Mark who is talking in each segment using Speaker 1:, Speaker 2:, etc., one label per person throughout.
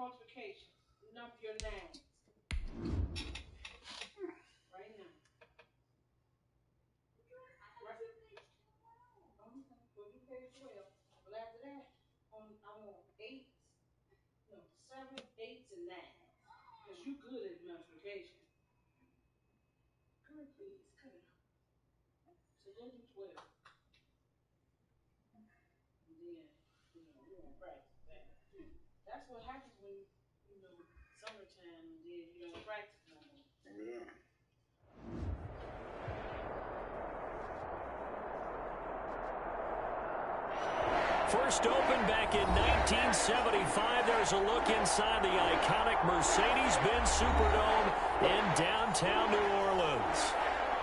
Speaker 1: multiplication. Number your nines. Right now. We'll do page 12. But after that, I want 7, 8s, and 9s. Because you good at multiplication. Good, please. Good. So go do 12. And then, we won't practice that. That's what happens when, summertime, and then you don't practice no more.
Speaker 2: Yeah.
Speaker 3: First opened back in 1975. There's a look inside the iconic Mercedes-Benz Superdome in downtown New Orleans.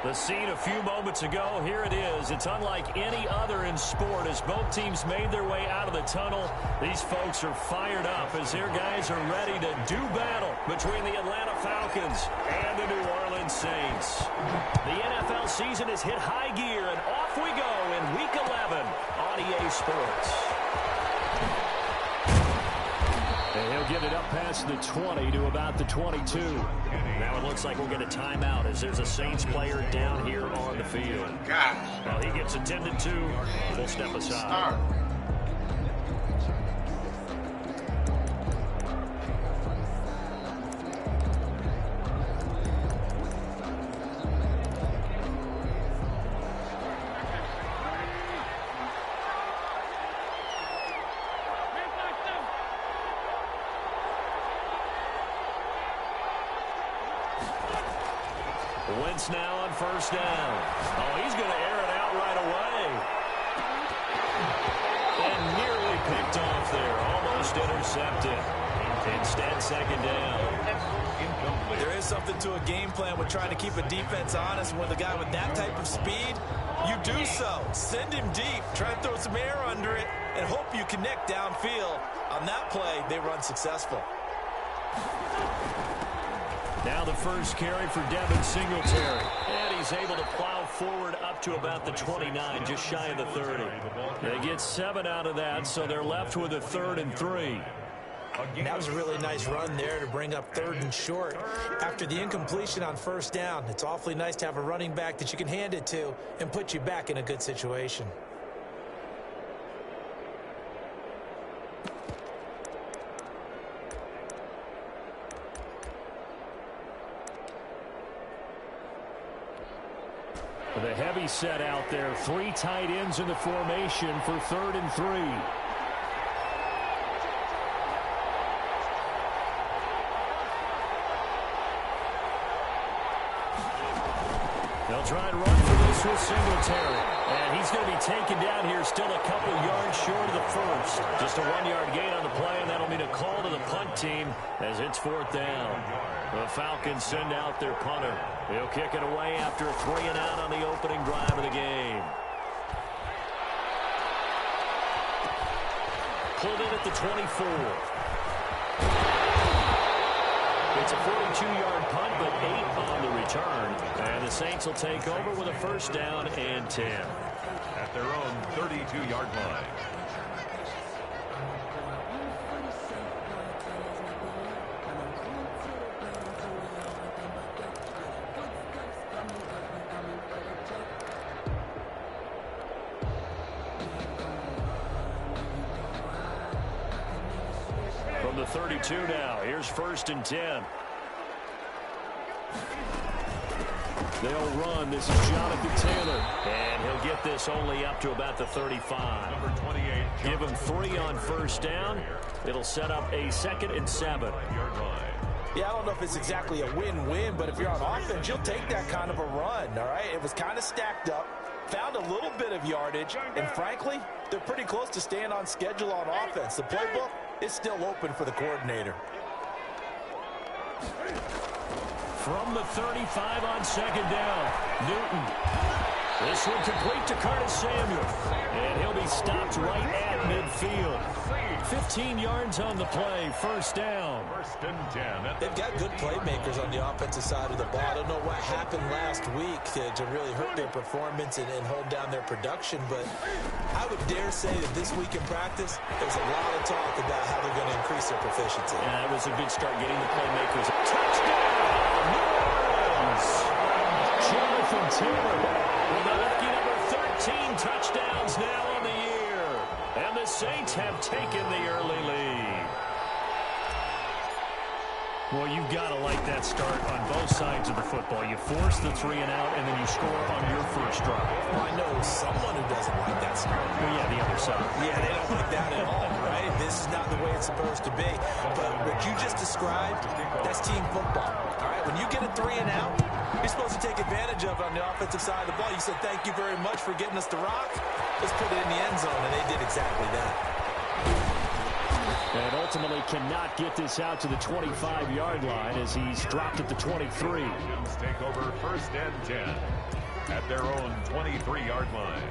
Speaker 3: The scene a few moments ago, here it is. It's unlike any other in sport as both teams made their way out of the tunnel. These folks are fired up as their guys are ready to do battle between the Atlanta Falcons and the New Orleans Saints. The NFL season has hit high gear, and off we go in Week 11 on EA Sports. And he'll get it up past the 20 to about the 22. Now it looks like we'll get a timeout as there's a Saints player down here on the field. Well, he gets attended to. We'll step aside. Wentz now on first down. Oh, he's going to air it out right away. And nearly picked off there. Almost intercepted. Instead, second down.
Speaker 4: There is something to a game plan with trying to keep a defense honest. With a guy with that type of speed, you do so. Send him deep. Try to throw some air under it and hope you connect downfield. On that play, they run successful.
Speaker 3: Now the first carry for Devin Singletary. And he's able to plow forward up to about the 29, just shy of the 30. They get 7 out of that, so they're left with a 3rd and 3.
Speaker 4: And that was a really nice run there to bring up 3rd and short. After the incompletion on first down, it's awfully nice to have a running back that you can hand it to and put you back in a good situation.
Speaker 3: The heavy set out there. 3 tight ends in the formation for 3rd and 3. They'll try and run for this with Singletary. And he's going to be taken down here still a couple yards short of the first. Just a 1-yard gain on the play, and that'll mean a call to the punt team as it's 4th down. The Falcons send out their punter. He'll kick it away after a 3-and-out on the opening drive of the game. Pulled in at the 24. It's a 42-yard punt, but 8 on the return. And the Saints will take over with a first down and 10.
Speaker 5: At their own 32-yard line.
Speaker 3: From the 32 now, here's 1st and 10. They'll run. This is Jonathan Taylor. And he'll get this only up to about the 35.
Speaker 5: Number 28.
Speaker 3: Give him 3 on first down. It'll set up a 2nd and 7.
Speaker 4: Yeah, I don't know if it's exactly a win-win, but if you're on offense, you'll take that kind of a run, all right? It was kind of stacked up, found a little bit of yardage, and frankly, they're pretty close to staying on schedule on offense. The playbook is still open for the coordinator.
Speaker 3: From the 35 on 2nd down, Newton. This one complete to Curtis Samuel. And he'll be stopped right at midfield. 15 yards on the play, first down.
Speaker 5: First and 10.
Speaker 4: They've got good playmakers on the offensive side of the ball. I don't know what happened last week to really hurt their performance and hold down their production, but I would dare say that this week in practice, there's a lot of talk about how they're going to increase their proficiency.
Speaker 3: Yeah, that was a good start getting the playmakers. Touchdown, New Orleans! Jonathan Taylor with a lucky number 13 touchdowns now on the year. And the Saints have taken the early lead. Well, you've got to like that start on both sides of the football. You force the 3 and out, and then you score on your first drive.
Speaker 4: Well, I know someone who doesn't like that start.
Speaker 3: Oh, yeah, the other side.
Speaker 4: Yeah, they don't like that at all, right? This is not the way it's supposed to be. But what you just described, that's team football. All right, when you get a 3 and out, you're supposed to take advantage of it on the offensive side of the ball. You said, thank you very much for getting us the rock. Let's put it in the end zone, and they did exactly that.
Speaker 3: And ultimately cannot get this out to the 25-yard line as he's dropped at the 23.
Speaker 5: Take over first and 10 at their own 23-yard line.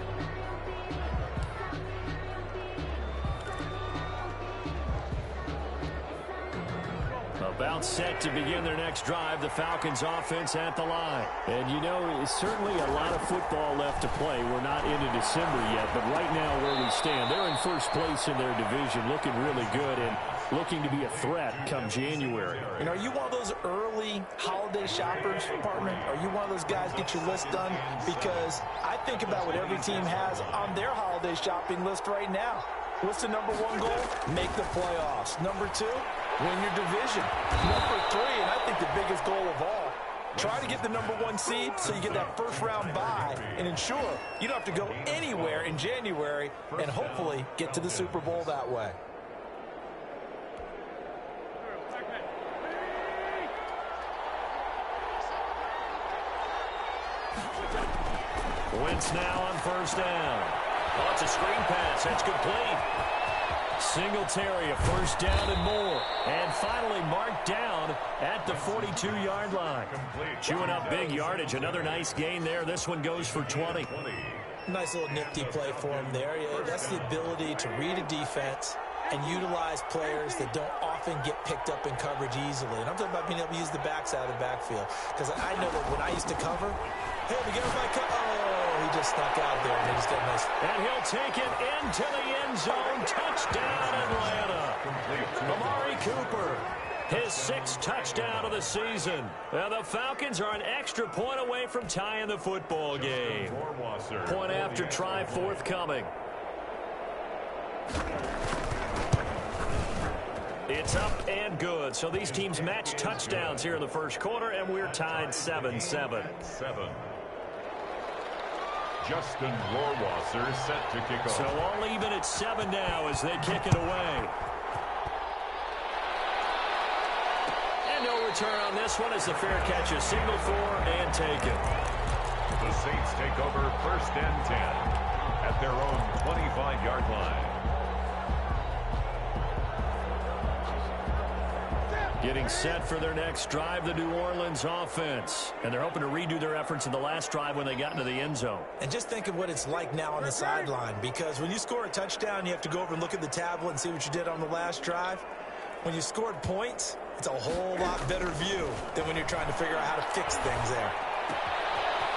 Speaker 3: About set to begin their next drive, the Falcons offense at the line. And you know, certainly a lot of football left to play. We're not into December yet, but right now where we stand, they're in first place in their division, looking really good and looking to be a threat come January.
Speaker 4: And are you one of those early holiday shoppers, partner? Are you one of those guys get your list done? Because I think about what every team has on their holiday shopping list right now. What's the number 1 goal? Make the playoffs. Number 2, win your division. Number 3, and I think the biggest goal of all, try to get the number 1 seed so you get that first-round bye and ensure you don't have to go anywhere in January and hopefully get to the Super Bowl that way.
Speaker 3: Wentz now on first down. Oh, it's a screen pass. That's complete. Singletary, a first down and more. And finally marked down at the 42-yard line. Chewing up big yardage. Another nice gain there. This one goes for 20.
Speaker 4: Nice little nifty play for him there. Yeah, that's the ability to read a defense and utilize players that don't often get picked up in coverage easily. And I'm talking about being able to use the backside of the backfield. Because I know that when I used to cover, hey, we get him by he just snuck out there, and he just got a nice.
Speaker 3: And he'll take it into the end zone. Touchdown, Atlanta. Amari Cooper, his 6th touchdown of the season. Now the Falcons are an extra point away from tying the football game. Point after try forthcoming. It's up and good. So these teams match touchdowns here in the first quarter, and we're tied 7-7.
Speaker 5: Justin Rohrwasser set to kick off.
Speaker 3: So all even at 7 now as they kick it away. And no return on this one as the fair catch is signaled for and taken.
Speaker 5: The Saints take over first and 10 at their own 25-yard line.
Speaker 3: Getting set for their next drive, the New Orleans offense. And they're hoping to redo their efforts in the last drive when they got into the end zone.
Speaker 4: And just think of what it's like now on the sideline, because when you score a touchdown, you have to go over and look at the tablet and see what you did on the last drive. When you scored points, it's a whole lot better view than when you're trying to figure out how to fix things there.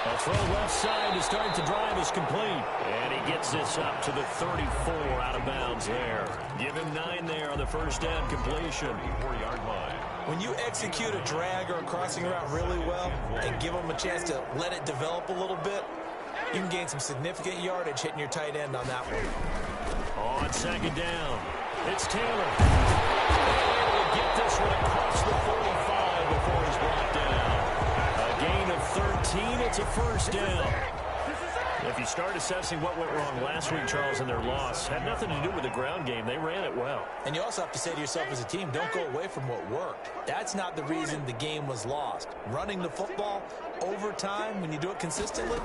Speaker 3: A throw left side to start the drive is complete. And he gets this up to the 34 out of bounds there. Give him 9 there on the first down completion.
Speaker 5: 4-yard line.
Speaker 4: When you execute a drag or a crossing route really well and give them a chance to let it develop a little bit, you can gain some significant yardage hitting your tight end on that one.
Speaker 3: On second down, it's Taylor. Able to get this one across the 45 before he's brought down. A gain of 13, it's a first down. If you start assessing what went wrong last week, Charles, in their loss, had nothing to do with the ground game. They ran it well.
Speaker 4: And you also have to say to yourself as a team, don't go away from what worked. That's not the reason the game was lost. Running the football over time, when you do it consistently,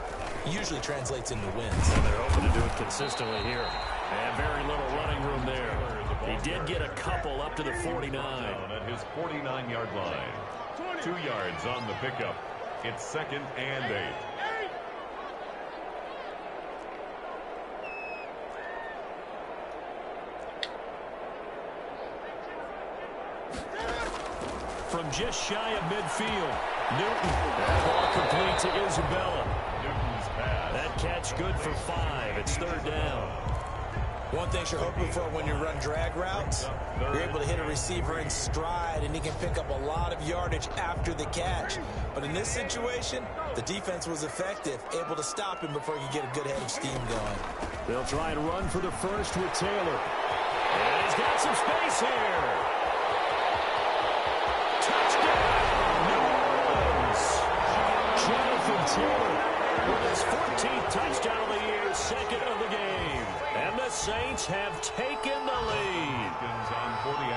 Speaker 4: usually translates into wins.
Speaker 3: And they're hoping to do it consistently here. And very little running room there. He did get a couple up to the 49.
Speaker 5: At his 49-yard line. 2 yards on the pickup. It's 2nd and 8.
Speaker 3: From just shy of midfield, Newton. That ball complete to Isabella.
Speaker 5: Newton's pass.
Speaker 3: That catch good for 5. It's 3rd down.
Speaker 4: One thing you're hoping for when you run drag routes, you're able to hit a receiver in stride, and he can pick up a lot of yardage after the catch. But in this situation, the defense was effective, able to stop him before he could get a good head of steam going.
Speaker 3: They'll try and run for the first with Taylor. And he's got some space here. Touchdown, New Orleans. Jonathan Taylor with his 14th touchdown of the year, 2nd of the game. And the Saints have taken the lead.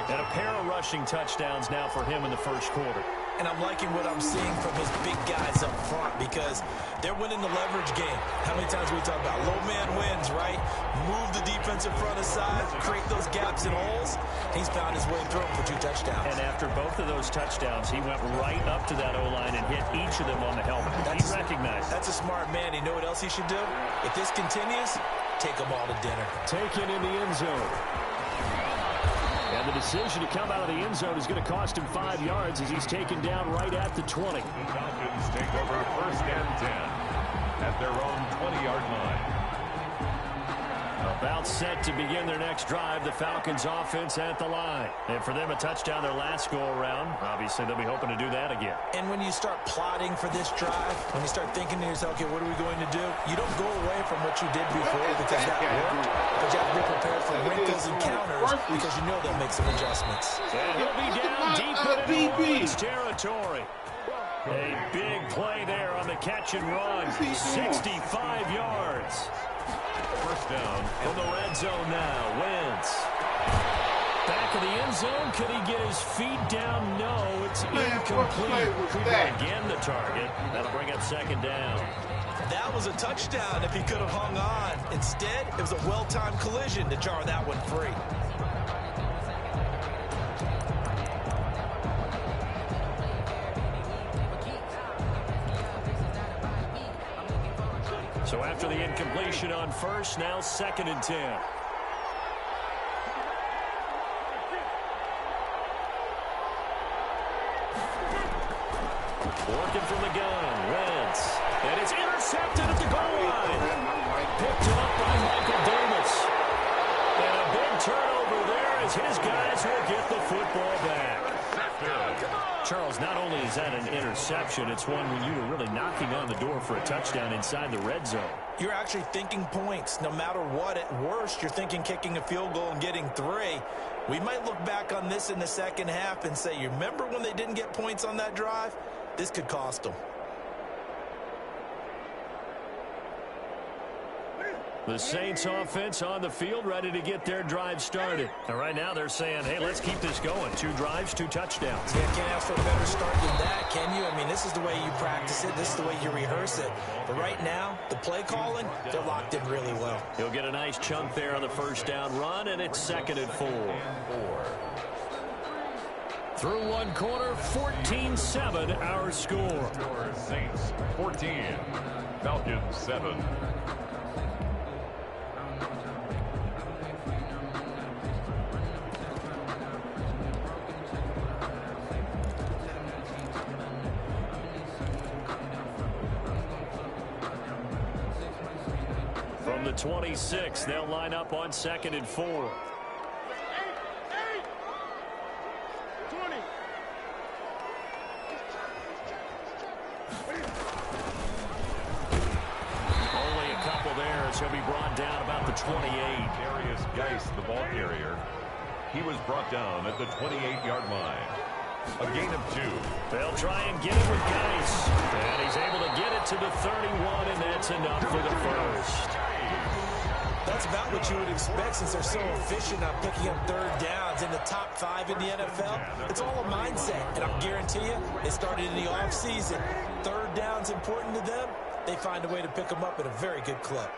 Speaker 3: And a pair of rushing touchdowns now for him in the first quarter.
Speaker 4: And I'm liking what I'm seeing from his big guys up front because they're winning the leverage game. How many times we talk about low man wins, right? Move the defensive front aside, create those gaps and holes. He's found his way through them for 2 touchdowns.
Speaker 3: And after both of those touchdowns, he went right up to that O-line and hit each of them on the helmet. He recognized.
Speaker 4: That's a smart man. You know what else he should do? If this continues, take them all to dinner.
Speaker 3: Taken in the end zone. And the decision to come out of the end zone is going to cost him 5 yards as he's taken down right at the 20.
Speaker 5: The Falcons take over 1st and 10 at their own 20-yard line.
Speaker 3: About set to begin their next drive, the Falcons offense at the line. And for them, a touchdown their last go-around. Obviously, they'll be hoping to do that again.
Speaker 4: And when you start plotting for this drive, when you start thinking to yourself, okay, what are we going to do? You don't go away from what you did before because that worked. But you have to be prepared for wrinkles and counters because you know they'll make some adjustments.
Speaker 3: And he'll be down deep in New Orleans territory. A big play there on the catch and run. 65 yards.
Speaker 5: 1st down.
Speaker 3: In the red zone now, Wentz. Back of the end zone, could he get his feet down? No, it's incomplete. Cooper again the target. That'll bring up 2nd down.
Speaker 4: That was a touchdown if he could have hung on. Instead, it was a well-timed collision to jar that one free.
Speaker 3: So after the incompletion on first, now 2nd and 10. Working from the gun, Wentz. And it's intercepted at the goal line. Picked up by Michael Davis. And a big turnover there as his guys will get the football back. Charles, not only is that an interception, it's one when you were really knocking on the door for a touchdown inside the red zone.
Speaker 4: You're actually thinking points. No matter what, at worst, you're thinking kicking a field goal and getting 3. We might look back on this in the second half and say, you remember when they didn't get points on that drive? This could cost them.
Speaker 3: The Saints offense on the field, ready to get their drive started. And right now they're saying, hey, let's keep this going. 2 drives, 2 touchdowns.
Speaker 4: Yeah, can't ask for a better start than that, can you? I mean, this is the way you practice it. This is the way you rehearse it. But right now, the play calling, they're locked in really well.
Speaker 3: He'll get a nice chunk there on the 1st down run, and it's 2nd and 4. Through one quarter, 14-7 our score.
Speaker 5: Saints 14, Falcons 7.
Speaker 3: From the 26, they'll line up on 2nd and 4. Only a couple there as he'll be brought down about the 28.
Speaker 5: Darius Geis, the ball carrier. He was brought down at the 28-yard line. A gain of 2.
Speaker 3: They'll try and get it with Geis. And he's able to get it to the 31, and that's enough for the first.
Speaker 4: That's about what you would expect since they're so efficient on picking up 3rd downs in the top 5 in the NFL. It's all a mindset, and I'll guarantee you, it started in the offseason. 3rd down's important to them. They find a way to pick them up at a very good clip.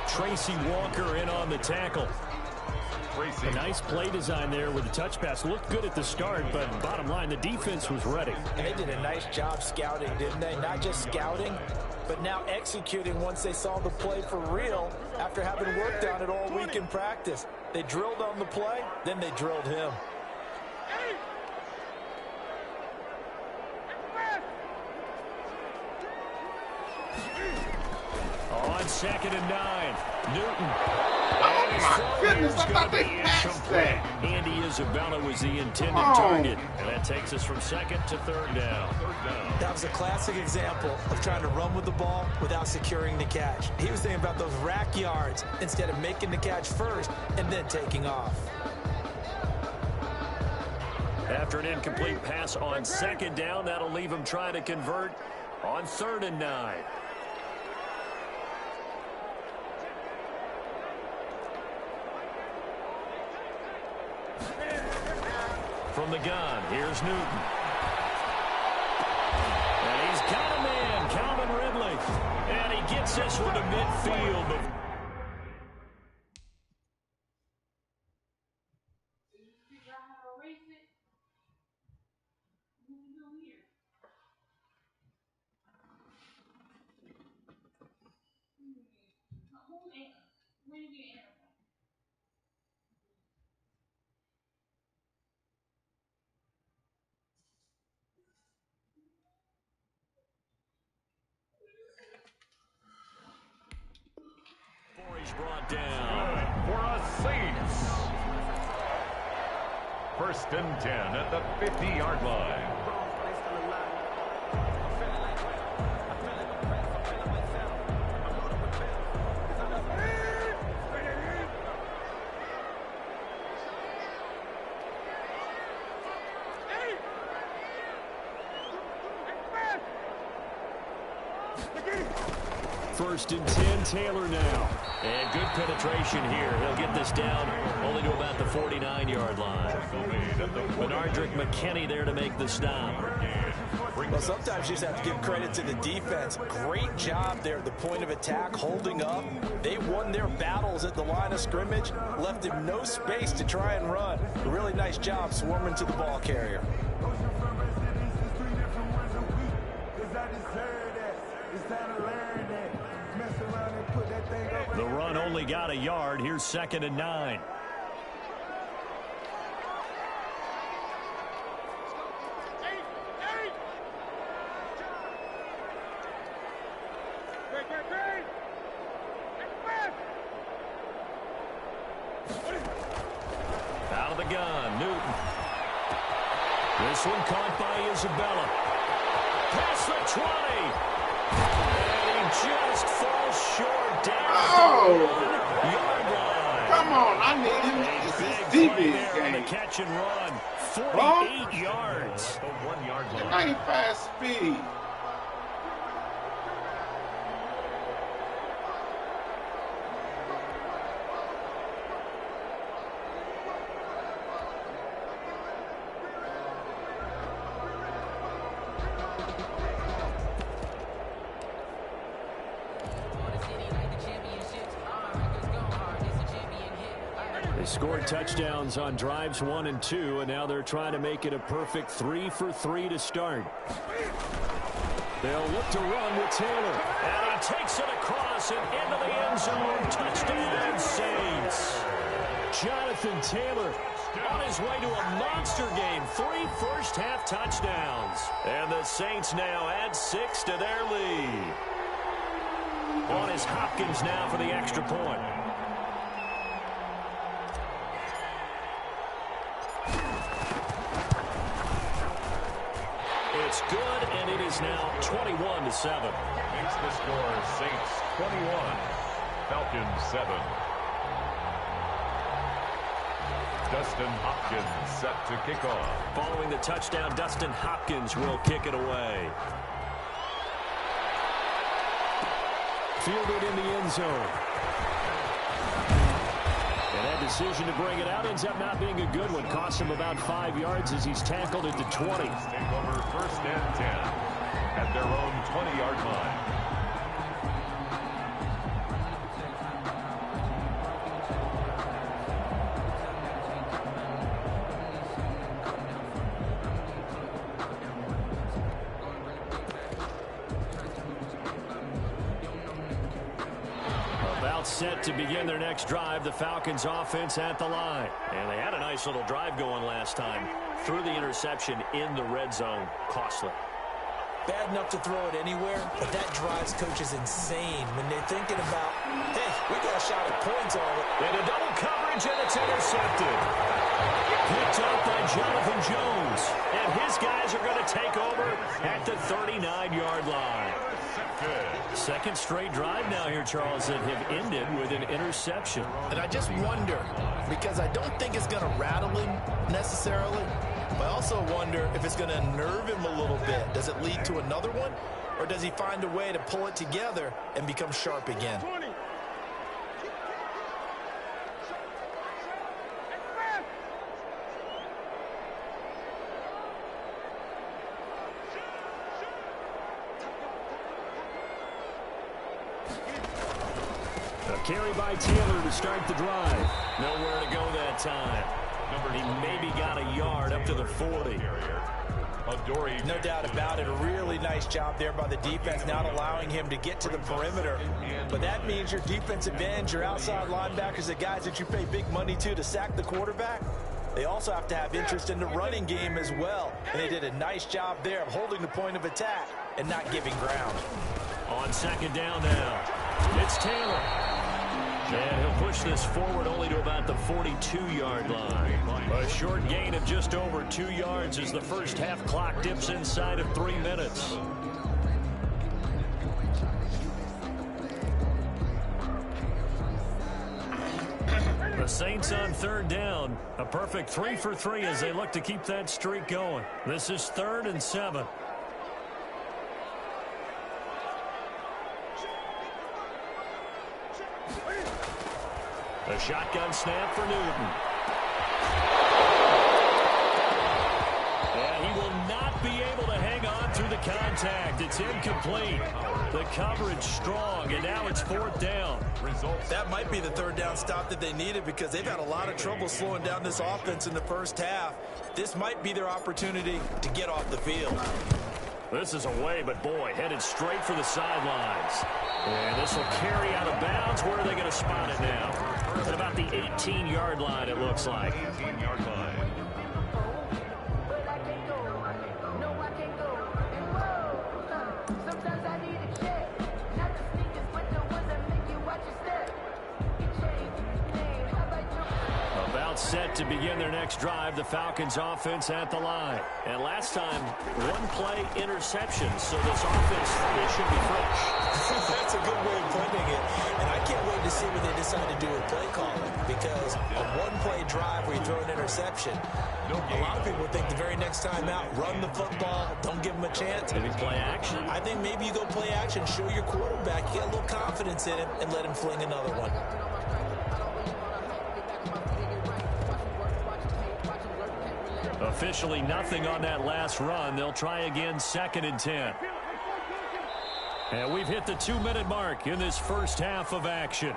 Speaker 3: Tracy Walker in on the tackle.
Speaker 5: racing.
Speaker 3: A nice play design there with the touch pass. Looked good at the start, but bottom line, the defense was ready.
Speaker 4: And they did a nice job scouting, didn't they? Not just scouting, but now executing once they saw the play for real after having worked on it all week in practice. They drilled on the play, then they drilled him.
Speaker 3: On 2nd and 9, Newton.
Speaker 2: Oh, my goodness, I thought they passed that.
Speaker 3: Andy Isabella was the intended target. And that takes us from 2nd to 3rd down.
Speaker 4: That was a classic example of trying to run with the ball without securing the catch. He was thinking about those rack yards instead of making the catch first and then taking off.
Speaker 3: After an incomplete pass on 2nd down, that'll leave him trying to convert on 3rd and 9. From the gun, here's Newton. And he's got a man, Calvin Ridley. And he gets this one to midfield.
Speaker 1: Figure out how to erase it. What are we doing here? Where did you enter?
Speaker 3: He's brought down.
Speaker 5: For a Saints. 1st and 10 at the 50-yard line.
Speaker 3: First and 10, Taylor now. And good penetration here. He'll get this down only to about the 49-yard line. Benardrick McKinney there to make the stop.
Speaker 4: Well, sometimes you just have to give credit to the defense. Great job there at the point of attack, holding up. They won their battles at the line of scrimmage, left him no space to try and run. A really nice job swarming to the ball carrier.
Speaker 3: The run only got a yard. Here's 2nd and 9. Out of the gun, Newton. This one caught by Isabella. Past the 20. And he just falls short down. Yard line.
Speaker 2: Come on, I need him. This is DB's game.
Speaker 3: The catch and run. 48 yards.
Speaker 5: The 1-yard line.
Speaker 2: That ain't fast speed.
Speaker 3: They scored touchdowns on drives 1 and 2, and now they're trying to make it a perfect 3 for 3 to start. They'll look to run with Taylor. And he takes it across and into the end zone. Touchdown, Saints. Jonathan Taylor on his way to a monster game. 3 first-half touchdowns. And the Saints now add 6 to their lead. On is Hopkins now for the extra point. It's good, and it is now 21-7.
Speaker 5: Makes the score Saints 21, Falcons 7. Dustin Hopkins set to kick off.
Speaker 3: Following the touchdown, Dustin Hopkins will kick it away. Fielded in the end zone. And that decision to bring it out ends up not being a good one. Costs him about 5 yards as he's tackled at the 20.
Speaker 5: Take over 1st and 10 at their own 20-yard line.
Speaker 3: set to begin their next drive. The Falcons offense at the line. And they had a nice little drive going last time. Threw the interception in the red zone. Costly.
Speaker 4: Bad enough to throw it anywhere, but that drives coaches insane when they're thinking about, hey, we got a shot at points on it.
Speaker 3: And a double coverage, and it's intercepted. Picked up by Jonathan Jones. And his guys are going to take over at the 39-yard line. Second straight drive now here, Charles, that have ended with an interception.
Speaker 6: And I just wonder, because I don't think it's going to rattle him necessarily, but I also wonder if it's going to unnerve him a little bit. Does it lead to another one, or does he find a way to pull it together and become sharp again?
Speaker 3: A carry by Taylor to start the drive. Nowhere to go that time. He maybe got a yard up to the 40.
Speaker 4: No doubt about it. A really nice job there by the defense, not allowing him to get to the perimeter. But that means your defensive ends, your outside linebackers, the guys that you pay big money to sack the quarterback, they also have to have interest in the running game as well. And they did a nice job there of holding the point of attack and not giving ground.
Speaker 3: On second down now, it's Taylor. And he'll push this forward only to about the 42-yard line. A short gain of just over 2 yards as the first half clock dips inside of 3 minutes. The Saints on third down. A perfect 3 for 3 as they look to keep that streak going. This is 3rd and 7. A shotgun snap for Newton. And he will not be able to hang on through the contact. It's incomplete. The coverage strong, and now it's 4th down.
Speaker 6: That might be the 3rd down stop that they needed, because they've had a lot of trouble slowing down this offense in the first half. This might be their opportunity to get off the field.
Speaker 3: This is away, but boy, headed straight for the sidelines. And this will carry out of bounds. Where are they going to spot it now? At about the 18-yard line, it looks like.
Speaker 5: 18-yard line.
Speaker 3: Set to begin their next drive. The Falcons offense at the line. And last time, one play interception. So this offense, they should be fresh.
Speaker 4: That's a good way of putting it. And I can't wait to see what they decide to do with play calling, because a one-play drive where you throw an interception, a lot of people think the very next time out, run the football, don't give them a chance.
Speaker 3: Maybe play action.
Speaker 4: I think maybe you go play action, show your quarterback, you get a little confidence in him, and let him fling another one.
Speaker 3: Officially nothing on that last run. They'll try again, 2nd and 10. And we've hit the 2-minute mark in this first half of action.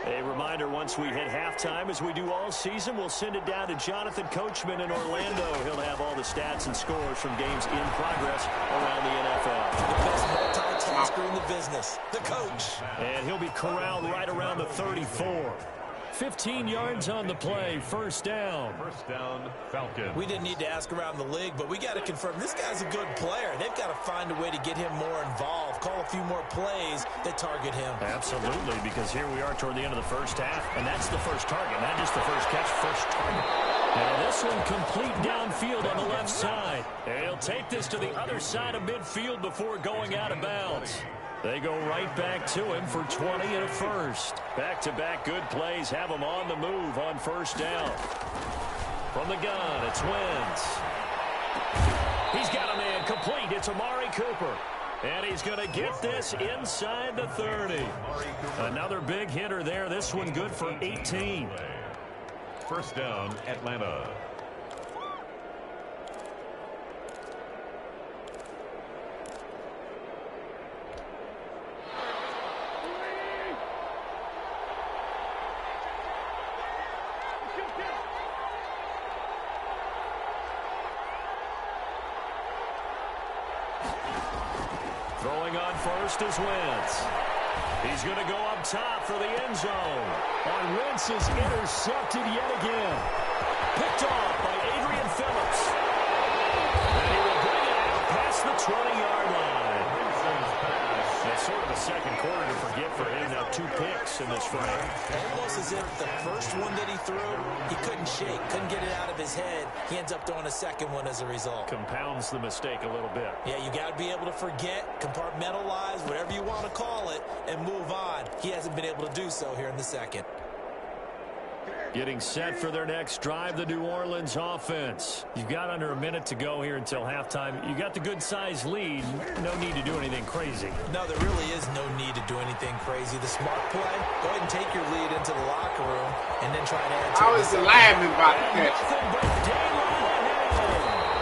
Speaker 3: A reminder, once we hit halftime, as we do all season, we'll send it down to Jonathan Coachman in Orlando. He'll have all the stats and scores from games in progress around the NFL.
Speaker 4: The best multitasker in the business, the coach.
Speaker 3: And he'll be corralled right around the 34. 15 yards on the play, 1st down.
Speaker 5: 1st down, Falcons.
Speaker 4: We didn't need to ask around the league, but we got to confirm this guy's a good player. They've got to find a way to get him more involved, call a few more plays that target him.
Speaker 3: Absolutely, because here we are toward the end of the first half, and that's the first target, not just the first catch, first target. Now this one complete downfield on the left side. And he'll take this to the other side of midfield before going out of bounds. They go right back to him for 20 and a first. Back-to-back good plays have him on the move on 1st down. From the gun, it's Wentz. He's got a man complete. It's Amari Cooper. And he's going to get this inside the 30. Another big hitter there. This one good for 18.
Speaker 5: 1st down, Atlanta.
Speaker 3: first is Wentz. He's going to go up top for the end zone. And Wentz is intercepted yet again. Picked off by Adrian Phillips. And he will bring it out past the 20-yard line. That's sort of a second quarter to forget for him. Now 2 picks in this frame.
Speaker 6: Almost as if the first one that he threw, he couldn't shake, couldn't get it out of his head. He ends up throwing a second one as a result.
Speaker 3: Compounds the mistake a little bit.
Speaker 6: Yeah, you got to be able to forget, compartmentalize, whatever you want to call it, and move on. He hasn't been able to do so here in the second.
Speaker 3: Getting set for their next drive, the New Orleans offense. You've got under a minute to go here until halftime. You got the good-sized lead. No need to do anything crazy.
Speaker 6: No, there really is no need to do anything crazy. The smart play, go ahead and take your lead into the locker room and then try to add to it.
Speaker 2: I was laughing about the catch.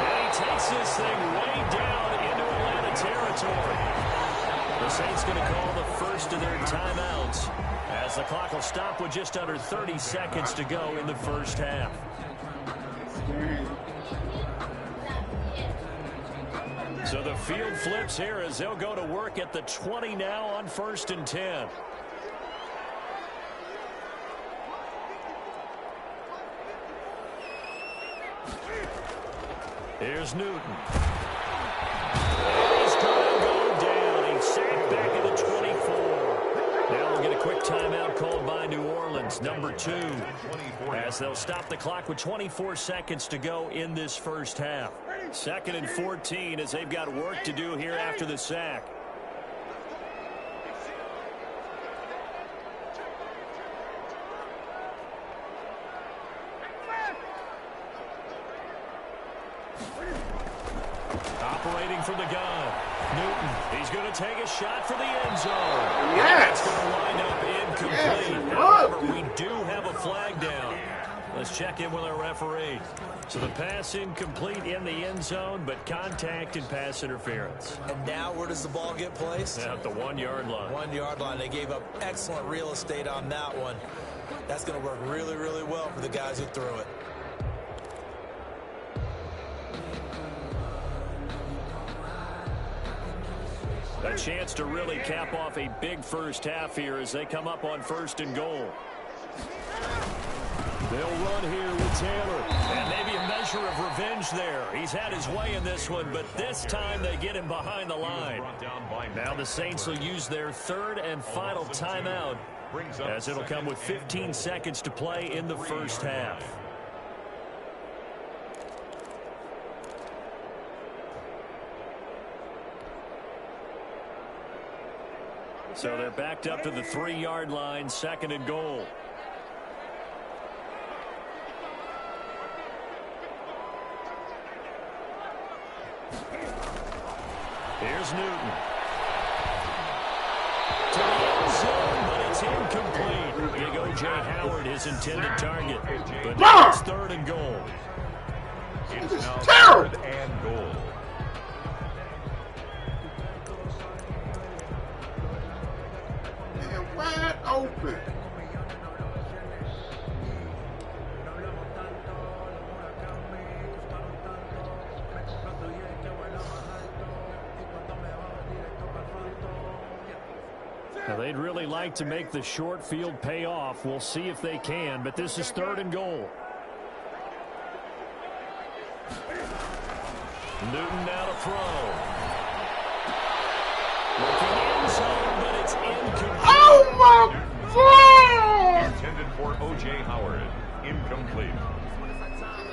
Speaker 3: And he takes this thing way down into Atlanta territory. The Saints going to call the first of their timeouts, as the clock will stop with just under 30 seconds to go in the first half. So the field flips here as they'll go to work at the 20 now on 1st and 10. Here's Newton. He's going to go down. He's sacked back at the 24. Now we'll get a quick timeout called by New Orleans, number 2, as they'll stop the clock with 24 seconds to go in this first half. 2nd and 14 as they've got work to do here after the sack. Operating from the gun, Newton. He's going to take a shot for the end zone.
Speaker 2: Yes.
Speaker 3: It's going to wind up incomplete.
Speaker 2: Yes.
Speaker 3: However, we do have a flag down. Let's check in with our referee. So the pass incomplete in the end zone, but contact and pass interference.
Speaker 6: And now where does the ball get placed?
Speaker 3: At the 1-yard line.
Speaker 6: 1-yard line. They gave up excellent real estate on that one. That's going to work really, really well for the guys who threw it.
Speaker 3: A chance to really cap off a big first half here as they come up on 1st and goal. They'll run here with Taylor. And maybe a measure of revenge there. He's had his way in this one, but this time they get him behind the line. Now the Saints will use their 3rd and final timeout, as it'll come with 15 seconds to play in the first half. So they're backed up to the 3-yard line, 2nd and goal. Here's Newton. To the end zone, but it's incomplete. Big O.J. Howard, his intended target. But now it's 3rd and goal.
Speaker 5: It's now 3rd and goal.
Speaker 2: Wide open.
Speaker 3: Now they'd really like to make the short field pay off. We'll see if they can, but this is 3rd and goal. Newton now to throw. Looking end zone, but it's incomplete.
Speaker 2: Oh my God!
Speaker 5: Intended for O.J. Howard. Incomplete.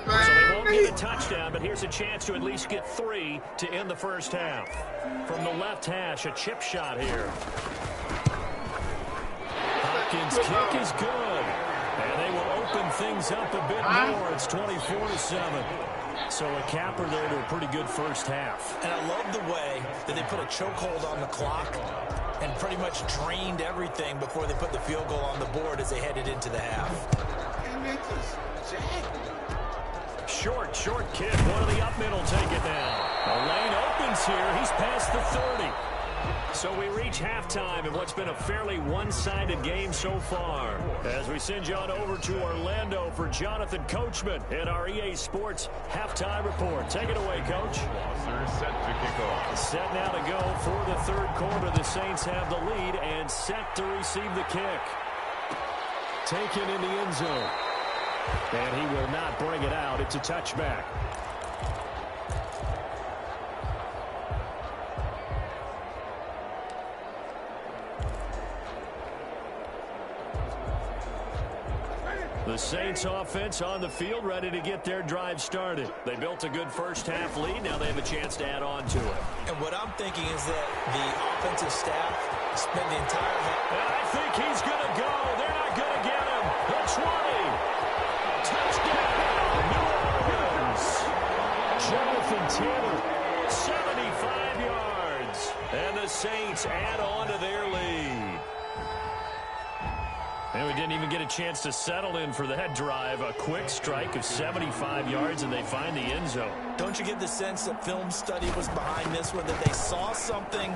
Speaker 3: So they won't get a touchdown, but here's a chance to at least get 3 to end the first half. From the left hash, a chip shot here. Hopkins' kick is good. And they will open things up a bit more. It's 24-7. So a capper there to a pretty good first half.
Speaker 6: And I love the way that they put a chokehold on the clock and pretty much drained everything before they put the field goal on the board as they headed into the half.
Speaker 3: Short kick. One of the up middle take it down. The lane opens here. He's past the 30. So we reach halftime in what's been a fairly one-sided game so far. As we send you on over to Orlando for Jonathan Coachman in our EA Sports Halftime Report. Take it away, Coach.
Speaker 5: Set to kick off.
Speaker 3: Set now to go for the third quarter. The Saints have the lead and set to receive the kick. Taken in the end zone. And he will not bring it out. It's a touchback. The Saints offense on the field, ready to get their drive started. They built a good first-half lead. Now they have a chance to add on to it.
Speaker 6: And what I'm thinking is that the offensive staff spent the entire half.
Speaker 3: And I think he's going to go. They're not going to get him. The 20. Touchdown, New Orleans. Jonathan Taylor, 75 yards. And the Saints add on to their lead. And we didn't even get a chance to settle in for that drive. A quick strike of 75 yards, and they find the end zone.
Speaker 6: Don't you get the sense that film study was behind this one, that they saw something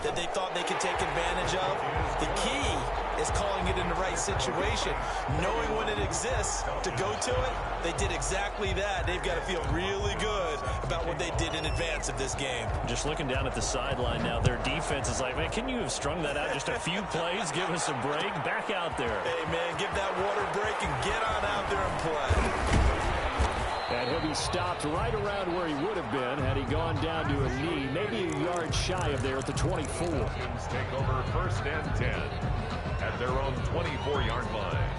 Speaker 6: that they thought they could take advantage of? The key is calling it in the right situation. Knowing when it exists to go to it, they did exactly that. They've got to feel really good about what they did in advance of this game.
Speaker 3: Just looking down at the sideline now, their defense is like, man, can you have strung that out just a few plays? Give us a break. Back out there.
Speaker 6: Hey, man, give that water break and get on out there and play.
Speaker 3: And he'll be stopped right around where he would have been had he gone down to a knee, maybe a yard shy of there at the 24.
Speaker 5: Take over 1st and 10 at their own 24-yard line.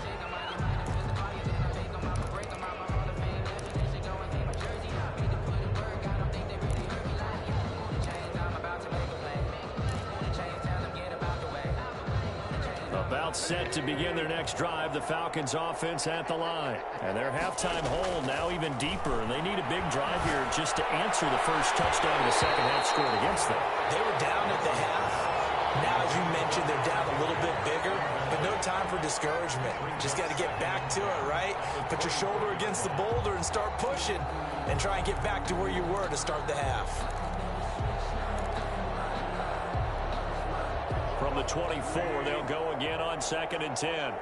Speaker 3: About set to begin their next drive, the Falcons offense at the line. And their halftime hole now even deeper, and they need a big drive here just to answer the first touchdown of the second half scored against them.
Speaker 6: They were down at the half. Now, as you mentioned, they're down a little bit bigger, but no time for discouragement. Just got to get back to it, right? Put your shoulder against the boulder and start pushing and try and get back to where you were to start the half.
Speaker 3: From the 24, they'll go again on 2nd and 10.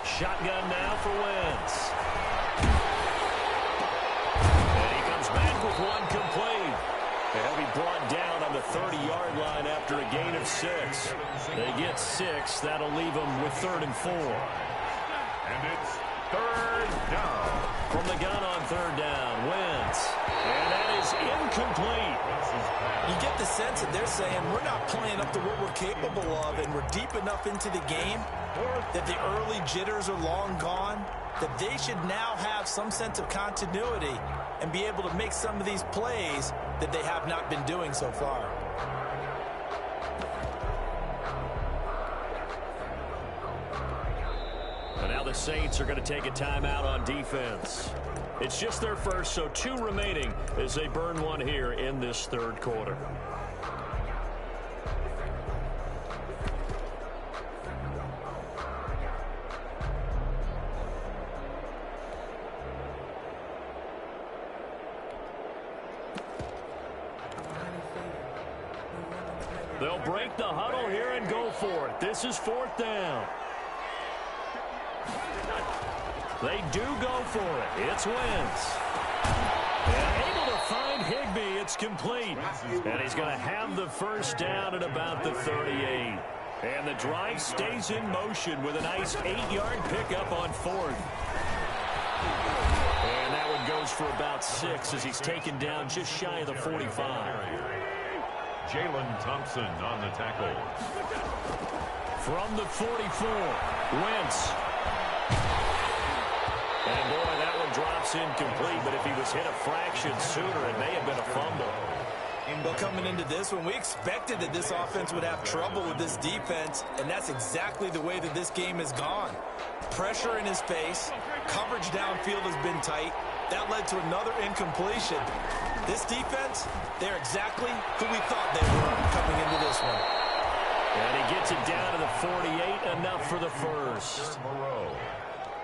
Speaker 3: Shotgun now for Wentz. And he comes back with one complete. And he'll be brought down on the 30-yard line after a gain of 6. They get 6. That'll leave them with 3rd and 4.
Speaker 5: And it's 3rd down.
Speaker 3: From the gun on 3rd down, Wentz. And that is incomplete.
Speaker 6: You get the sense that they're saying we're not playing up to what we're capable of, and we're deep enough into the game that the early jitters are long gone, that they should now have some sense of continuity and be able to make some of these plays that they have not been doing so far.
Speaker 3: And now the Saints are going to take a timeout on defense. It's just their first, so 2 remaining as they burn one here in this 3rd quarter. They'll break the huddle here and go for it. This is 4th down. They do go for it. It's Wentz. And able to find Higbee. It's complete. And he's going to have the first down at about the 38. And the drive stays in motion with a nice 8-yard pickup on 4th. And that one goes for about 6 as he's taken down just shy of the 45.
Speaker 5: Jalen Thompson on the tackle.
Speaker 3: From the 44, Wentz. And boy, that one drops incomplete, but if he was hit a fraction sooner, it may have been a fumble.
Speaker 6: Well, coming into this one, we expected that this offense would have trouble with this defense, and that's exactly the way that this game has gone. Pressure in his face, coverage downfield has been tight. That led to another incompletion. This defense, they're exactly who we thought they were coming into this one.
Speaker 3: And he gets it down to the 48, enough for the first.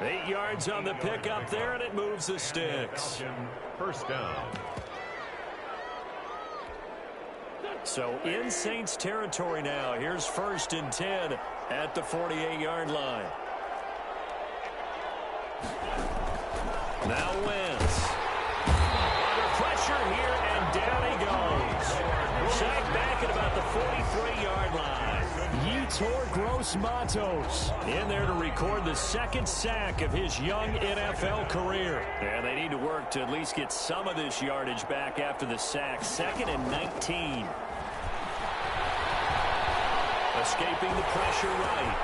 Speaker 3: 8 yards on the pickup there, and it moves the sticks.
Speaker 5: 1st down.
Speaker 3: So in Saints territory now. Here's 1st and 10 at the 48-yard line. Now Wentz. Under pressure here, and down he goes. Sacked back at about the 43-yard line. Yetur Gross-Matos in there to record the 2nd sack of his young NFL career. And they need to work to at least get some of this yardage back after the sack. 2nd and 19. Escaping the pressure right.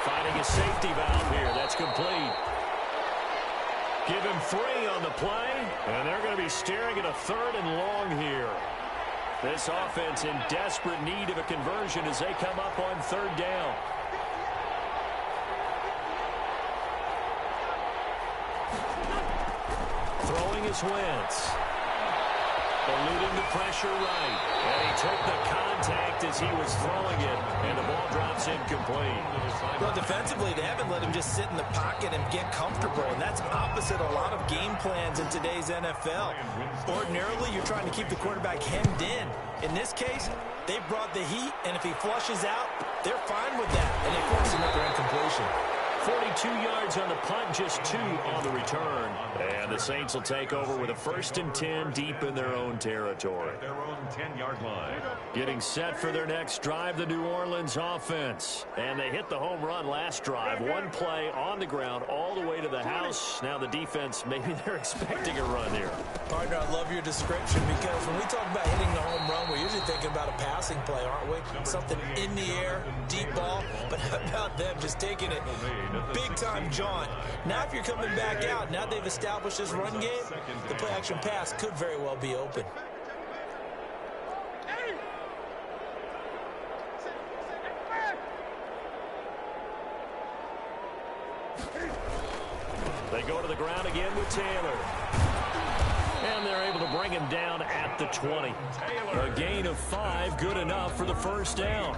Speaker 3: Finding a safety valve here. That's complete. Give him 3 on the play, and they're going to be staring at a 3rd and long here. This offense in desperate need of a conversion as they come up on 3rd down. Throwing is Wentz. Eluding the pressure right. And he took the contact as he was throwing it, and the ball drops incomplete.
Speaker 6: Well, defensively, they haven't let him just sit in the pocket and get comfortable, and that's opposite a lot of game plans in today's NFL. Ordinarily, you're trying to keep the quarterback hemmed in. In this case, they brought the heat, and if he flushes out, they're fine with that, and they force another incompletion.
Speaker 3: 42 yards on the punt, just 2 on the return. And the Saints will take over with a 1st and 10 deep in their own territory.
Speaker 5: Their own 10-yard line.
Speaker 3: Getting set for their next drive, the New Orleans offense. And they hit the home run last drive. 1 play on the ground all the way to the house. Now the defense, maybe they're expecting a run here.
Speaker 6: Partner, I love your description because when we talk about hitting the home run, we're usually thinking about a passing play, aren't we? Something in the air, deep ball. But how about them just taking it big-time jaunt? Now if you're coming back out, now they've established this run game, the play-action pass could very well be open.
Speaker 3: They go to the ground again with Taylor. And they're able to bring him down at the 20. A gain of 5, good enough for the 1st down.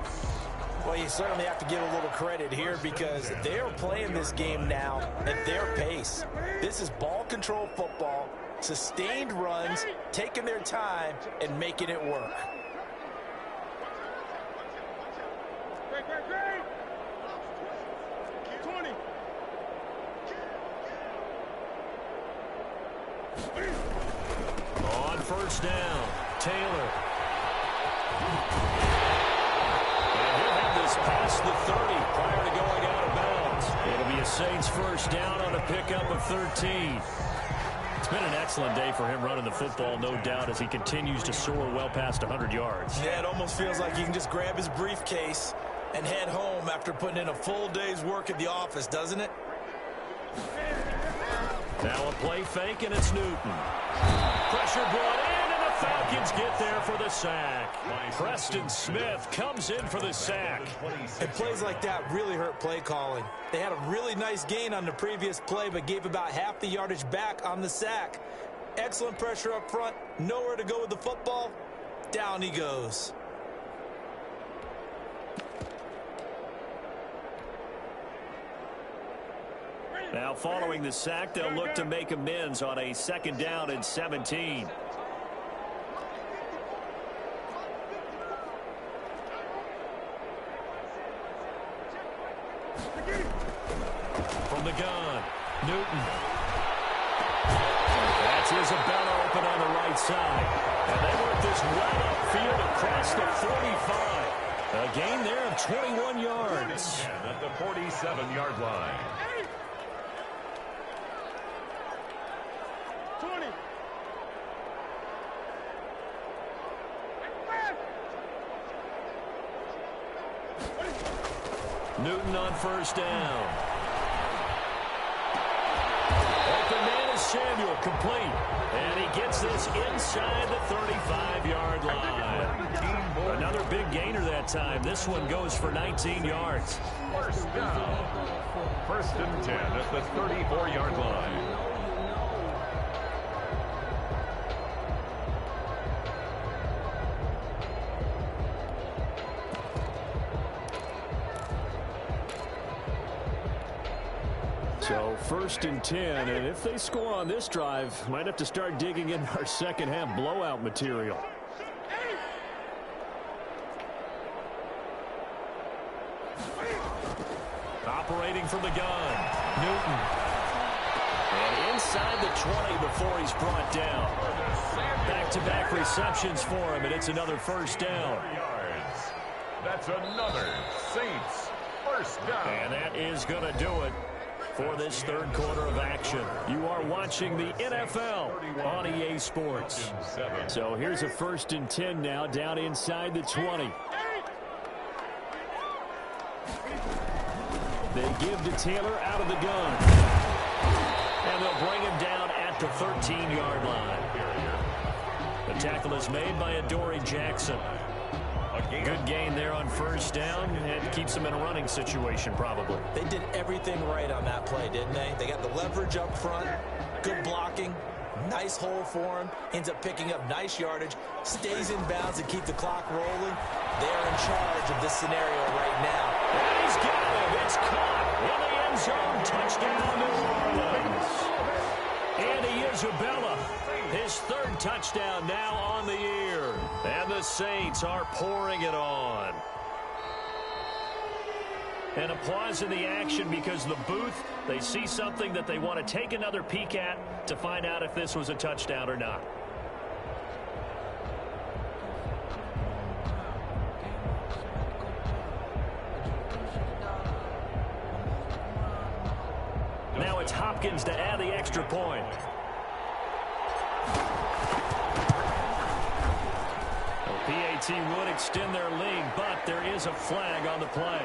Speaker 6: Well, you certainly have to give a little credit here because they're playing this game now at their pace. This is ball control football, sustained runs, taking their time, and making it work.
Speaker 3: On 1st down, Taylor. Past the 30 prior to going out of bounds. It'll be a Saints 1st down on a pickup of 13. It's been an excellent day for him running the football, no doubt, as he continues to soar well past 100 yards.
Speaker 6: Yeah, it almost feels like he can just grab his briefcase and head home after putting in a full day's work at the office, doesn't it?
Speaker 3: Now a play fake, and it's Newton. Pressure brought in, and the Falcons get there for the sack. Preston Smith comes in for the sack.
Speaker 6: And plays like that really hurt play calling. They had a really nice gain on the previous play, but gave about half the yardage back on the sack. Excellent pressure up front, nowhere to go with the football. Down he goes.
Speaker 3: Now following the sack, they'll look to make amends on a 2nd down and 17. From the gun, Newton. That's Isabella open on the right side. And they work this well upfield across the 45. A gain there of 21 yards.
Speaker 5: And at the 47-yard line.
Speaker 2: 20.
Speaker 3: Newton on 1st down. Open man is Samuel, complete. And he gets this inside the 35-yard line. Another big gainer that time. This one goes for 19 yards.
Speaker 5: 1st down. 1st and 10 at the 34-yard line.
Speaker 3: So 1st and 10, and if they score on this drive, might have to start digging in our second half blowout material. operating from the gun. Newton. And inside the 20 before he's brought down. Back-to-back receptions for him, and it's another first down.
Speaker 5: That's another Saints first down.
Speaker 3: And that is going to do it for this third quarter of action. You are watching the NFL on EA Sports. So here's a 1st and 10 now, down inside the 20. They give to Taylor out of the gun. And they'll bring him down at the 13-yard line. The tackle is made by Adoree Jackson. Good gain there on first down. It keeps them in a running situation, probably.
Speaker 4: They did everything right on that play, didn't they? They got the leverage up front, good blocking, nice hole for him, ends up picking up nice yardage, stays in bounds and keep the clock rolling. They're in charge of this scenario right now.
Speaker 3: And he's got him. It's caught in the end zone. Touchdown, New Orleans. Andy Isabella, his 3rd touchdown now on the year. And the Saints are pouring it on. And applause in the action because the booth, they see something that they want to take another peek at to find out if this was a touchdown or not. Now it's Hopkins to add the extra point. PAT would extend their lead, but there is a flag on the play.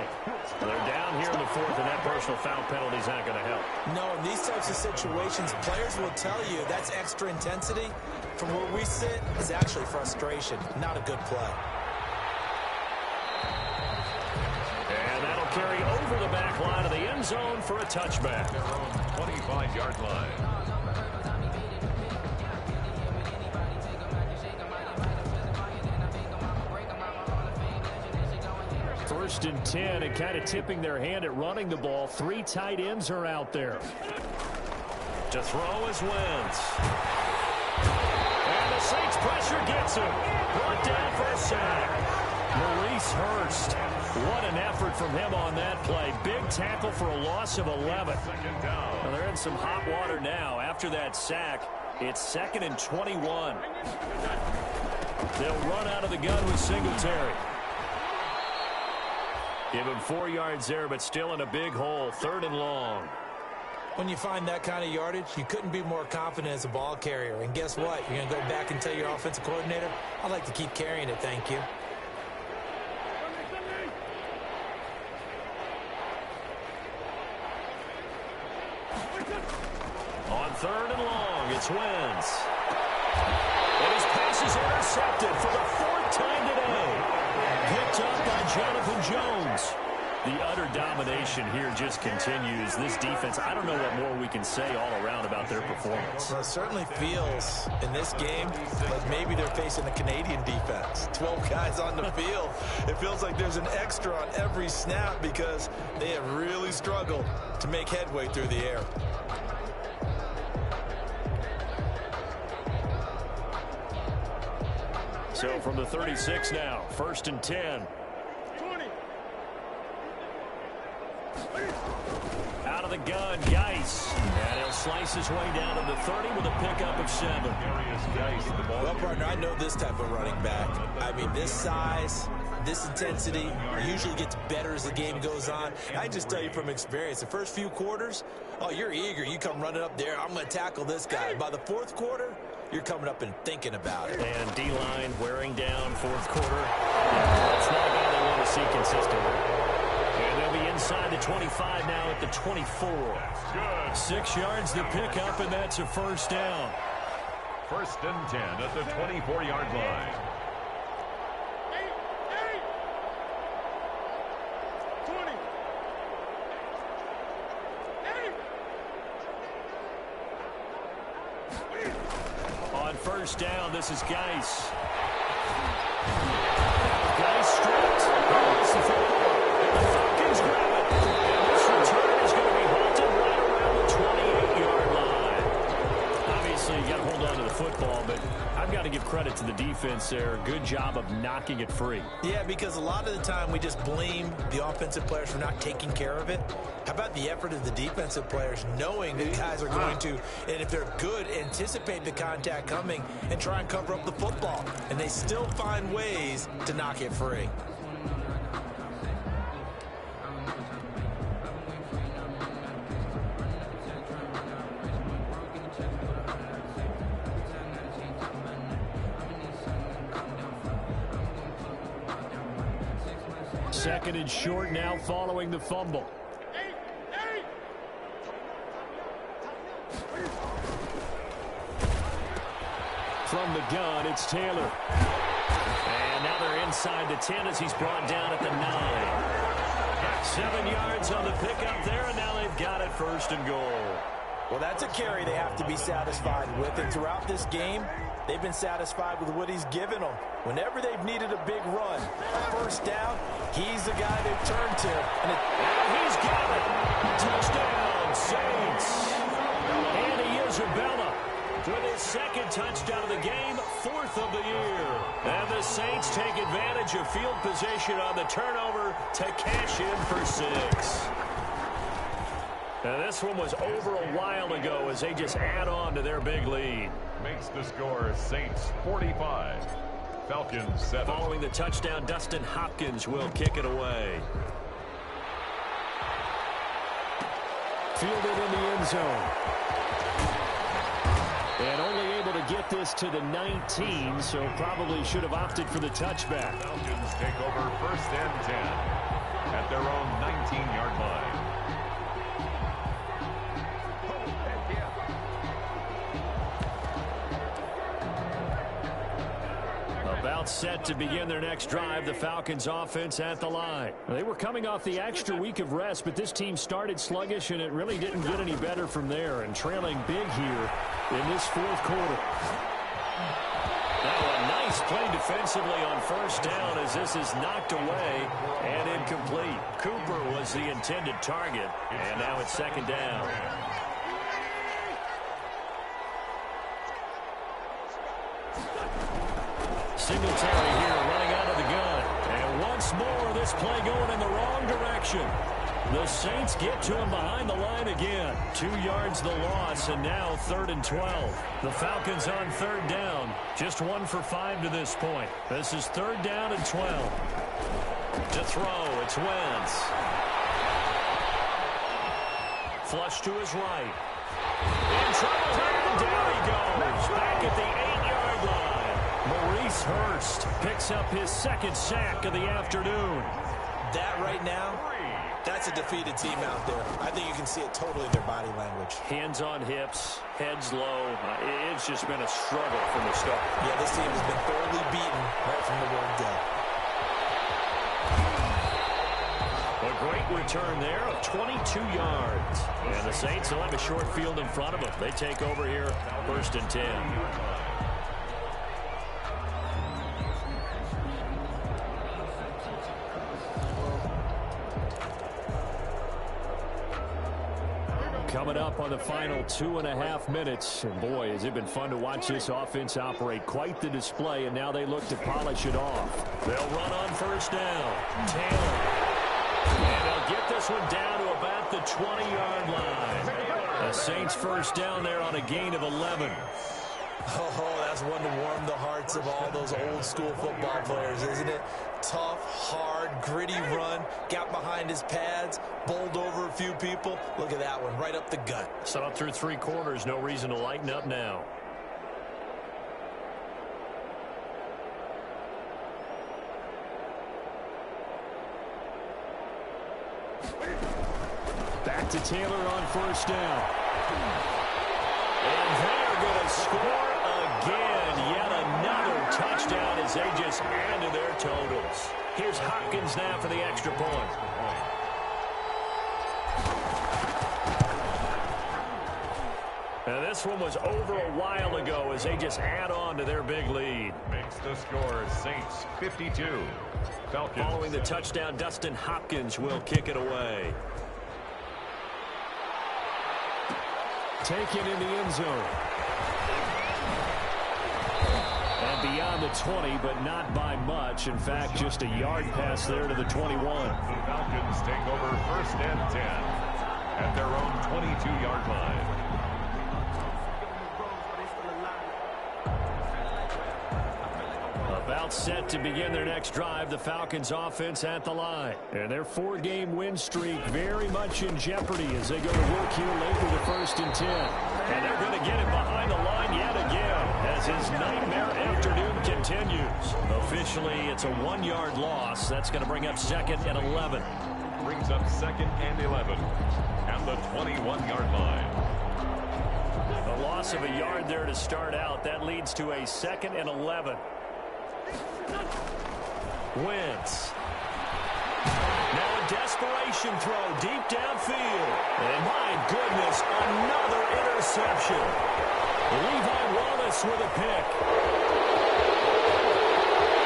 Speaker 3: They're down here in the 4th, and that personal foul penalty is not going to help.
Speaker 4: No, in these types of situations, players will tell you that's extra intensity. From where we sit, it's actually frustration, not a good play.
Speaker 3: And that'll carry over the back line of the end zone for a touchback.
Speaker 5: Their own 25-yard line.
Speaker 3: 1st and 10, and kind of tipping their hand at running the ball. 3 tight ends are out there. To throw is Wentz. And the Saints pressure gets him. Brought down for a sack. Maurice Hurst. What an effort from him on that play. Big tackle for a loss of 11. Well, they're in some hot water now. After that sack, it's 2nd and 21. They'll run out of the gun with Singletary. Give him 4 yards there, but still in a big hole. 3rd and long.
Speaker 4: When you find that kind of yardage, you couldn't be more confident as a ball carrier. And guess what? You're going to go back and tell your offensive coordinator, I'd like to keep carrying it, thank you.
Speaker 3: On 3rd and long, it's Wentz. And his pass is intercepted for the 4th time today. Picked up by Jonathan Jones. The utter domination here just continues. This defense, I don't know what more we can say all around about their performance.
Speaker 4: Well, it certainly feels in this game like maybe they're facing a Canadian defense. 12 guys on the field. It feels like there's an extra on every snap because they have really struggled to make headway through the air.
Speaker 3: So from the 36 now, 1st and 10. Out of the gun, Geis. And he'll slice his way down to the 30 with a pickup of 7.
Speaker 4: Well, partner, I know this type of running back. I mean, this size, this intensity usually gets better as the game goes on. I just tell you from experience, the first few quarters, oh, you're eager. You come running up there, I'm going to tackle this guy. By the 4th quarter, you're coming up and thinking about it.
Speaker 3: And D-line wearing down 4th quarter. That's not a guy they want to see consistently. And they'll be inside the 25 now at the 24. 6 yards to pick up, and that's a 1st down.
Speaker 5: 1st and 10 at the 24-yard line.
Speaker 3: On 1st down, this is Geis. Geis stripped. That's the football. The Falcons grab it. And this return is going to be halted right around the 28-yard line. Obviously, you got to hold on to the football, but I've got to give credit credit to the defense there. Good job of knocking it free.
Speaker 6: Yeah, because a lot of the time we just blame the offensive players for not taking care of it. How about the effort of the defensive players knowing that guys are going to, and if they're good, anticipate the contact coming and try and cover up the football. And they still find ways to knock it free.
Speaker 3: Second and short now following the fumble. From the gun, it's Taylor. And now they're inside the 10 as he's brought down at the 9. 7 yards on the pickup there, and now they've got it first and goal.
Speaker 4: Well, that's a carry they have to be satisfied with. And throughout this game, they've been satisfied with what he's given them. Whenever they've needed a big run, first down, he's the guy they've turned to. And
Speaker 3: he's got it. Touchdown, Saints. Andy Isabella with his second touchdown of the game, 4th of the year. And the Saints take advantage of field position on the turnover to cash in for 6. Now this one was over a while ago as they just add on to their big lead.
Speaker 5: Makes the score Saints 45, Falcons 7.
Speaker 3: Following the touchdown, Dustin Hopkins will kick it away. Fielded in the end zone. And only able to get this to the 19, so probably should have opted for the touchback.
Speaker 5: Falcons take over 1st and 10 at their own 19-yard line.
Speaker 3: About set to begin their next drive, the Falcons offense at the line. They were coming off the extra week of rest, but this team started sluggish, and it really didn't get any better from there, and trailing big here in this 4th quarter. Now a nice play defensively on first down as this is knocked away and incomplete. Cooper was the intended target, and now it's 2nd down. Singletary here running out of the gun. And once more, this play going in the wrong direction. The Saints get to him behind the line again. 2 yards the loss, and now 3rd and 12. The Falcons on 3rd down. Just 1 for 5 to this point. This is 3rd down and 12. To throw, it's Wentz. Flush to his right. In trouble here, and down he goes. Back at the 8-yard line. Maurice Hurst picks up his 2nd sack of the afternoon.
Speaker 6: That right now, that's a defeated team out there. I think you can see it totally in their body language.
Speaker 3: Hands on hips, heads low. It's just been a struggle from the start.
Speaker 6: Yeah, this team has been thoroughly beaten right from the word go.
Speaker 3: A great return there of 22 yards. And the Saints will have a short field in front of them. They take over here, 1st and 10. Coming up on the final 2.5 minutes. And boy, has it been fun to watch this offense operate. Quite the display, and now they look to polish it off. They'll run on first down. Taylor. And they'll get this one down to about the 20-yard line. The Saints first down there on a gain of 11.
Speaker 6: Oh, that's one to warm the hearts of all those old school football players, isn't it? Tough, hard, gritty run, got behind his pads, bowled over a few people. Look at that one, right up the gut.
Speaker 3: So up through 3 quarters, no reason to lighten up now. Back to Taylor on first down. And they're going to score again. Yet another touchdown as they just add to their totals. Here's Hopkins now for the extra point. And this one was over a while ago as they just add on to their big lead.
Speaker 5: Makes the score Saints 52, Falcons.
Speaker 3: Following the touchdown, Dustin Hopkins will kick it away. Taken in the end zone. And beyond the 20, but not by much. In fact, just a yard pass there to the 21.
Speaker 5: The Falcons take over 1st and 10 at their own 22-yard line.
Speaker 3: About set to begin their next drive, the Falcons offense at the line. And their 4-game win streak very much in jeopardy as they go to work here late with the 1st and 10. And they're going to get him behind the line yet again as his nightmare afternoon continues. Officially, it's a 1-yard loss. That's going to bring up 2nd and 11.
Speaker 5: Brings up 2nd and 11 at the 21-yard line.
Speaker 3: A loss of a yard there to start out. That leads to a 2nd and 11. Wentz. Now a desperation throw deep downfield. And my goodness, another interception. Levi Wallace with a pick.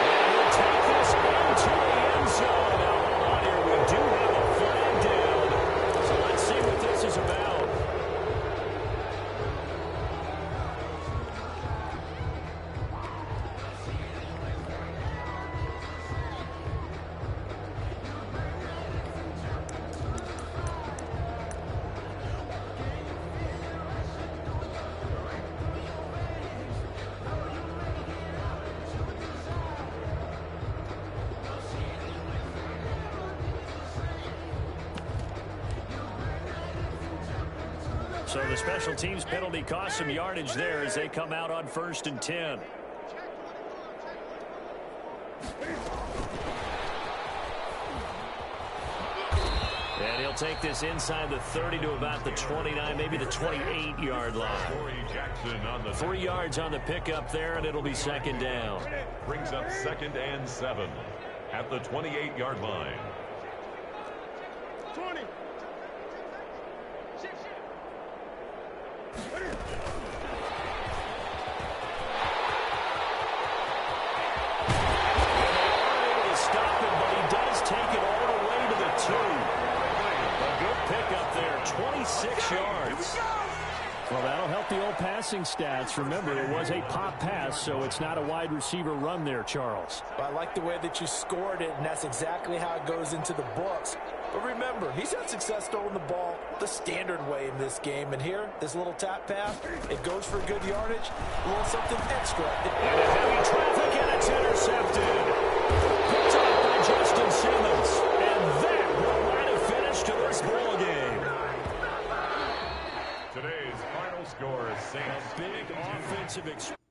Speaker 3: And he'll take this into the end zone. Now, on here, we do have a flag down. So let's see what this is about. So the special teams penalty cost some yardage there as they come out on 1st and 10. And he'll take this inside the 30 to about the 29, maybe the 28-yard line. 3 yards on the pickup there, and it'll be 2nd down.
Speaker 5: Brings up 2nd and 7 at the 28-yard line.
Speaker 2: 20.
Speaker 3: Stop it, but he does take it all the way to the 2. A good pickup there, 26 yards. Well, that'll help the old passing stats. Remember, it was a pop pass, so it's not a wide receiver run there, Charles.
Speaker 4: I like the way that you scored it, and that's exactly how it goes into the books. But remember, he's had success throwing the ball the standard way in this game. And here, this little tap pass, it goes for good yardage, a little something extra.
Speaker 3: And a heavy traffic, and it's intercepted. Picked up by Justin Simmons. And that will light a finish to this ball game.
Speaker 5: Today's final score is Saints.
Speaker 3: A big offensive experience.